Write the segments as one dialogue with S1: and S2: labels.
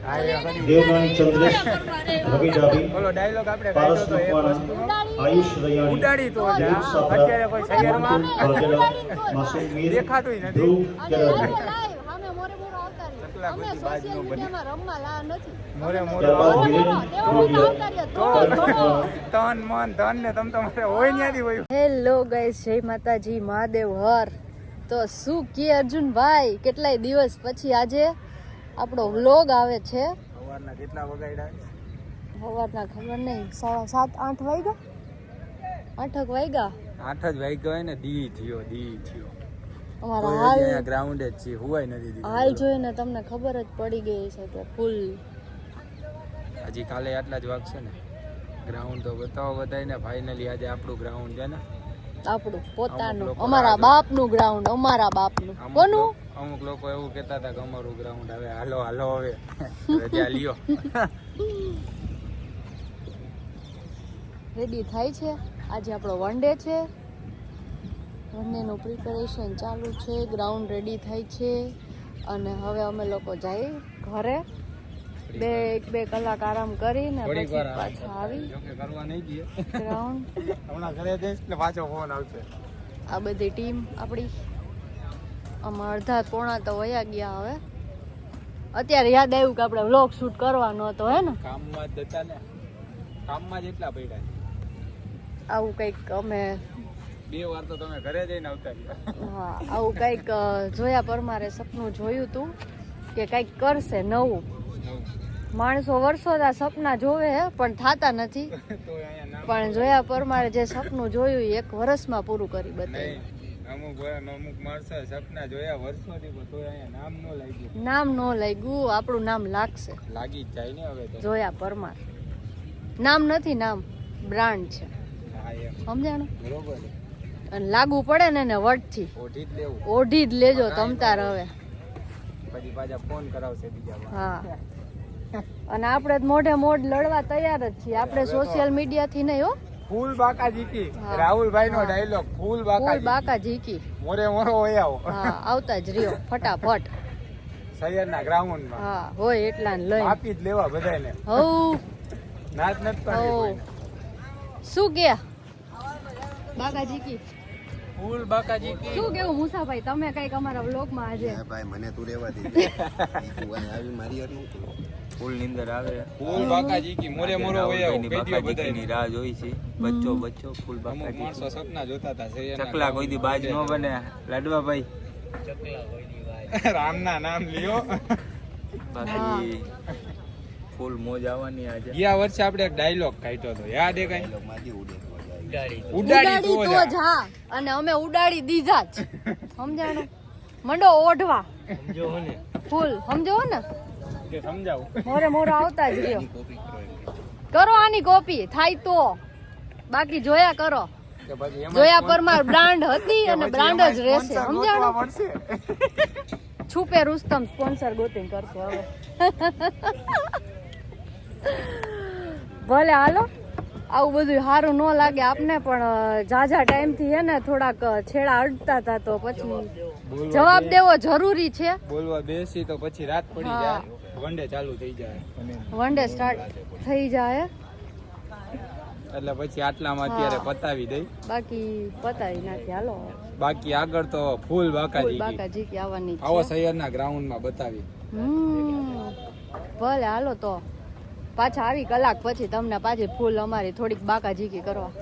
S1: દેવનાની ચંદ્રેશ રવિ ડાબી
S2: બોલો ડાયલોગ આપણે
S1: પારસ
S2: ગાયો તો એક
S1: મકવાણા
S2: વસ્તુનો
S1: આયુષ રૈયાણી
S2: ઉડાડી તો જા
S1: દિલીપ સાપરા
S2: અત્યારે કોઈ શહેરમાં
S1: માસૂમ મીર
S2: દેખાતુંય નથી
S1: ધ્રુવ કેળવણી
S2: ચકલા કોઈ બાજ નો બની મોરે મોરે
S1: ત્યારબાદ વિરેન
S2: તન મન ધન ને તમ તમારે હોય ન્યાથી હોય
S3: હેલો ગાઈસ, જય માતાજી, મહાદેવ હર. તો શું કે અર્જુનભાઈ, કેટલાય દિવસ પછી આજે આપણો વ્લોગ આવે છે.
S2: સવારના કેટલા વગાડ્યા
S3: સવારના ખબર નહીં, 7-8 વાગ્યા, 8 વાગ્યા,
S2: 8 જ વાગ્યો હોય ને દી થયો
S3: અમારા
S2: કોઈ
S3: હાલ
S2: અહીંયા ગ્રાઉન્ડ જ છે હુવાય નથી દીધું
S3: હાલ જોઈને તમને ખબર જ પડી ગઈ છે કે ફૂલ
S2: હજી કાલે આટલા જ વાગશે ને ગ્રાઉન્ડ તો બતાવો બધાને ફાઇનલી આજે આપણું ગ્રાઉન્ડ છે ને
S3: આપણું પોતાનું,
S2: લોકો
S3: અમારા બાપનું ગ્રાઉન્ડ, અમારા બાપનું. કોનું?
S2: અમુક લોકો એવું કહેતા હતા કે અમારું ગ્રાઉન્ડ હવે હાલો હવે રજા લ્યો
S3: રેડી થાય છે. આજે આપણો વન ડે છે, વન ડેનું પ્રિપેરેશન ચાલુ છે, ગ્રાઉન્ડ રેડી થાય છે અને હવે અમે લોકો જઈએ ઘરે. બે કલાક આરામ કરીને પછી પાછા આવી
S2: કરવા નહીં દે
S3: ગ્રાઉન્ડ.
S2: હમણાં ઘરે જઈશ એટલે પાછો ફોન આવશે.
S3: આ બધી ટીમ આપણી, આમાં અડધા પોણા તો વયા ગયા. હવે અત્યારે યાદ આવ્યું કે આપણે વ્લોગ શૂટ કરવાનો હતો, હે ને?
S2: કામમાં જ હતા ને, કામમાં જ એટલા પડ્યા છે.
S3: આવું કંઈક અમે
S2: 2 વાર તો તમે ઘરે જઈને આવતા રહ્યા.
S3: હા, આવું કંઈક જોયા પરમારે સપનું જોયું હતું કે કંઈક કરશે નવું. માણસો વર્ષોના સપના જોવે હે પણ થાતા નથી, પણ જોયા પરમારે જે સપનું જોયું એ 1 વર્ષમાં પૂરું કરી બતાવ્યું.
S2: અમુક માણસો સપના જોયા વર્ષોથી પણ તોય અહીંયા નામ ન લાગ્યું.
S3: નામ ન લાગ્યું, આપણું નામ લાગશે.
S2: લાગી જ જાય ને હવે તો.
S3: જોયા પરમાર નામ નથી, નામ બ્રાન્ડ છે,
S2: હા એમ
S3: સમજાણું?
S2: બરોબર.
S3: અને લાગુ પડે ને એને વટથી
S2: ઓઢી જ લેવું,
S3: ઓઢી જ લેજો તમતાર હવે.
S2: પછી પાછા ફોન કરાવશે બીજા.
S3: હા, અને આપણે મોઢે મોઢ લડવા તૈયાર જ છીએ. આપણે સોશિયલ મીડિયા થી નહીં હો.
S2: ફૂલ બાકા જીકી,
S3: હા.
S2: રાહુલભાઈ નો ડાયલોગ, ફૂલ
S3: ફૂલ બાકા ઝીકી.
S2: મોરે મોરો હોય આવો.
S3: હા, આવતા જ રહ્યો ફટાફટ.
S2: શહેરના ગ્રાઉન્ડ માં
S3: હા, હોય એટલા ને લઈ
S2: આપી જ લેવા બધાને.
S3: હવ
S2: નાચ નથી કરવી
S3: હવ
S2: કોઈને.
S3: શું કે બાકા ઝીકી?
S2: ફૂલ બાકા જીકી.
S3: શું કેવું મુસાભાઈ, તમે કઈક અમારા વ્લોગ માં આજે?
S4: ભાઈ મને તું રહેવા દે આવી મારી યાર નહોતું
S5: ફૂલ નીંદર આવે
S2: ફૂલ બાકા જીકી, મોરે મોરો હોય આવો. કહી દ્યો બધાને.
S5: ની રાહ જોઈ છે. બચ્ચો ફૂલ
S2: અમુક
S5: બાકાજી
S2: માણસો સપના જોતા હતા શહેરના
S5: ચકલા કોઈ દી બાજ નો બને. લાડવાભાઈ
S2: રામના નામ લ્યો.
S5: બાકી ફૂલ મોજ આવવાની આજે.
S2: ગયા વર્ષે આપણે એક ડાયલોગ કાઢ્યો હતો, યાદ હે કઈ?
S4: માજી ઉડે
S3: ઉડાડી તો જ. હા, અને અમે ઉડાડી દીધા જ, સમજાણું? મંડો ઓઢવા ફૂલ, સમજો ને?
S2: કે સમજાવું
S3: મોરે મોરો આવતા જ રહ્યો. કરો આની કોપી થાય તો, બાકી જોયા કરો.
S2: કે પછી એમાં
S3: જોયા પરમાર બ્રાન્ડ હતી અને બ્રાન્ડ જ રહેશે, સમજાણું?
S2: મળશે.
S3: છુપે રુસ્તમ સ્પોન્સર ગોતીને કરશે હવે. ભલે હાલો, આવું બધું સારું ન લાગે આપને, પણ ઝાઝા ટાઈમ થી હે ને થોડાક છેડા અડતા હતા તો પછી જવાબ દેવો જરૂરી છે.
S2: બોલવા બેસી તો પછી રાત પડી
S3: હા.
S2: જાય, વનડે ચાલુ થઈ જાય
S3: વન ડે સ્ટાર્ટ થઈ જાય,
S2: એટલે પછી આટલામાં અત્યારે પતાવી દઈ.
S3: બાકી પતાવી નાખી. હાલો,
S2: બાકી આગળ તો ફૂલ બાકાજી
S3: બાકા ઝીકી આવવાની જ
S2: આવો
S3: છે.
S2: શહેરના ગ્રાઉન્ડ માં બતાવી.
S3: ભલે હાલો, તો પાછા આવી કલાક પછી તમને પાછી ફૂલ અમારી થોડીક બાકા ઝીકી કરવા.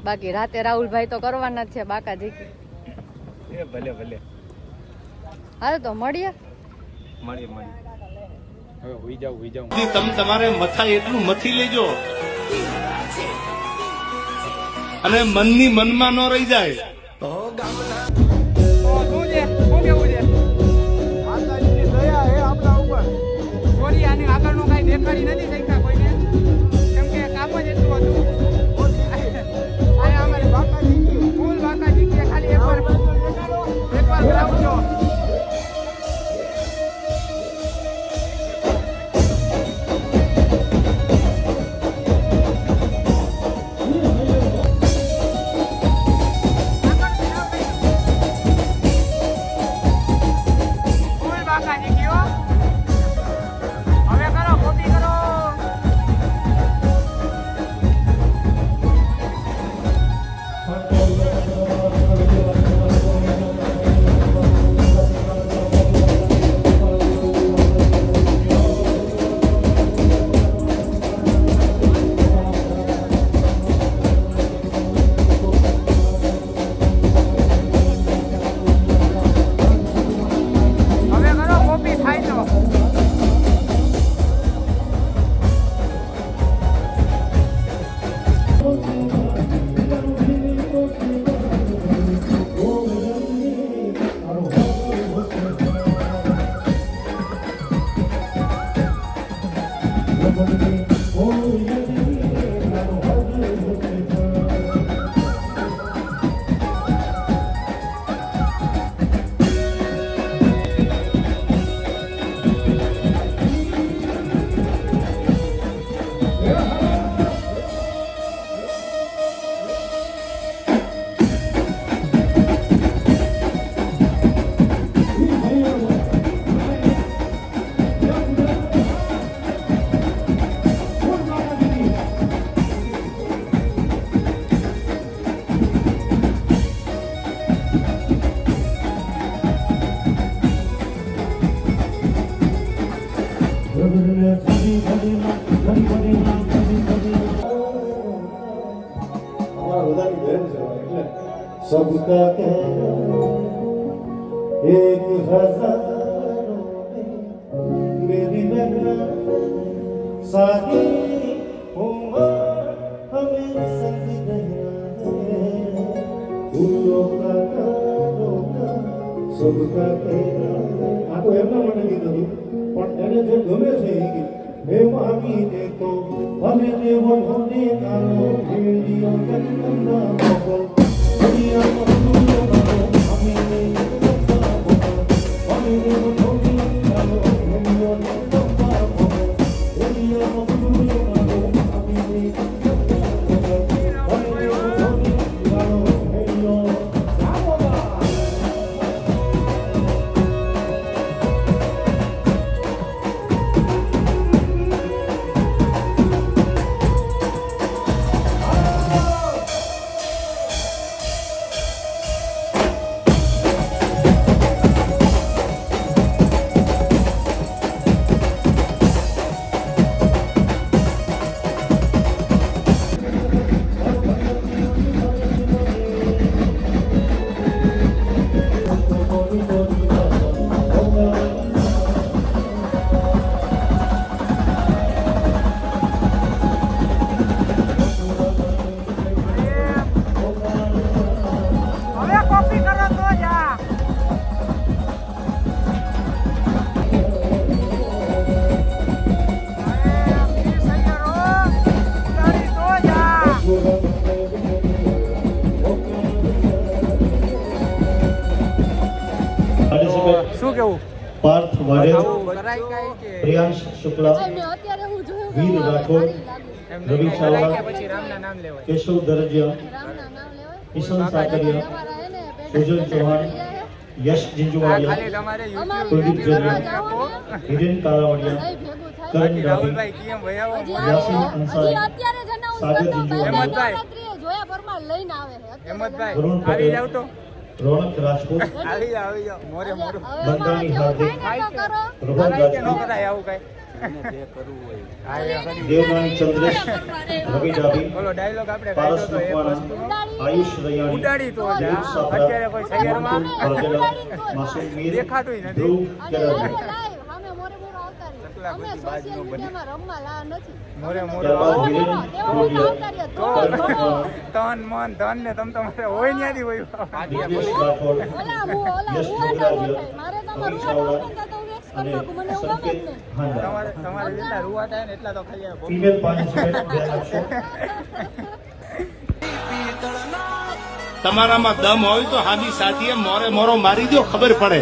S3: બાકી રાતે રાહુલભાઈ તો કરવાના જ છે બાકા ઝીકી.
S2: એ ભલે ભલે
S3: હાલો તો મળીએ.
S5: મળી
S2: હવે હુઈ જાવ
S6: તમે તમારે મથા એટલું મથી લેજો અને મનની મનમાં ન રહી જાય.
S2: શું છે, શું કેવું છે? માતાજીની દયા હે આપણા ઉપર. સોરી, આની આગળનું કાંઈ દેખાડી નથી શક્યા કોઈને, કેમ કે કામ જ એટલું હતું. આ અમારી બાકાજી, ફૂલ બાકાજી કે ખાલી એકવાર કરાવજો. ફૂલ બાકાજી કયો
S1: सबका कहना एक हजारों में मेरी नगरा सारी उम्र हमें संग रहना है फूलों का रोका सबका कहना આ તો એમના માટે ગીત હતું પણ એને જે ગમે છે એ ગીત હે માગીને તો અમે દેવો ધોને કાનો ભેડિયો કંદના મોકલ
S2: હવે કોપી કરો તો જા શું કેવું
S1: પાર્થ વાડેર
S2: કરાય કાઈ કે
S1: પ્રિયાંશ શુક્લા
S3: અત્યારે હું જોયું
S1: વીર રાઠોડ
S2: એમ
S1: રવિ
S2: નહીં
S1: ચાવડા
S2: કરાય કે પછી રામના નામ લેવાય
S1: કેશવ દરજીયા
S3: રામના નામ લેવાય
S1: કિશન સાકરિયા
S3: તમારા હે ને
S1: સુજલ ચૌહાણ યશ
S2: આ
S1: જીંજુવાડિયા
S2: ખાલી તમારે
S1: કુલદીપ
S2: YouTube
S1: જરિયા હિરેન કાલાવડિયા
S3: નહીં ભેગું થાય
S1: કરણ ડાબી
S2: રાહુલભાઈ કેમ ભૈયા
S1: યાસીન
S3: હજી
S1: અંસારી
S3: અત્યારે જ announce
S1: સાગર
S3: કરતો
S1: જીંજુવાડિયા.
S3: નવરાત્રીએ જોયા પરમાર લઈને આવે છે અત્યારે
S2: હેમંતભાઈ
S1: વરુણ
S2: આવી
S1: પટેલ
S2: જાવ તો
S1: રોનક રાજપૂત
S2: આવી જાવ મોરે મોરું
S3: હવે
S1: બંધાણી
S3: અમારા જેવું
S1: હાર્દિક.
S3: થાય ને તો કરો
S1: રોહન
S2: કરાય કે ન
S1: રાજપૂત
S2: કરાય આવું કઈ
S5: જે કરવું હોય
S2: હા એ કરી.
S1: દેવનાની ચંદ્રેશ રવિ ડાબી
S2: બોલો ડાયલોગ આપણે
S1: પારસ
S2: ગાયો તો એક
S1: મકવાણા
S2: વસ્તુ
S1: આયુષ રૈયાણી
S2: ઉડાડી તો જા
S1: દીપ સાપરા,
S2: અત્યારે કોઈ શહેરમાં
S1: મનસુખ વાઘેલા, માસૂમ મીર,
S2: દેખાતુંય નથી.
S1: ધ્રુવ
S3: અને
S1: કેળવણી.
S3: live સામે મોરે મોરો આવતા રહીએ.
S2: કેટલા
S3: અમે
S2: બધી
S3: સોશિયલ
S2: બાજુઓ બની.
S3: મીડિયામાં રમવા લા નથી
S2: મોરે મોરો
S1: ત્યારબાદ
S2: આવો.
S1: હિરેન
S3: તેવા બધા
S1: ધ્રુવિયા,
S3: આવતા રહ્યા. ધોળો, ધોળો.
S2: તન મન ધન ને તમ તમારે હોય ન્યાથી હોય
S1: દિવ્યેશ રાઠોડ
S3: ઓલા
S1: યશ
S3: રૂવાટા નો
S1: જોગરાજિયા,
S3: થાય. મારે તો
S1: રવિ
S3: રૂવાટા
S1: ચાવડા
S3: તો વેક્સ કરી
S1: અને
S3: નાખું. મને એવું ગમે જ
S1: સંકેત
S3: નહીં.
S1: હાંડા.
S2: તમારે જેટલા રૂવા થાય ને એટલા તો ખાલી આ
S1: ફિમેલ પાર્ટિસિપેન્ટ બે આપશો.
S6: તમારામાં દમ હોય તો હામી સાથીએ મોરે મોરો મારી દો ખબર પડે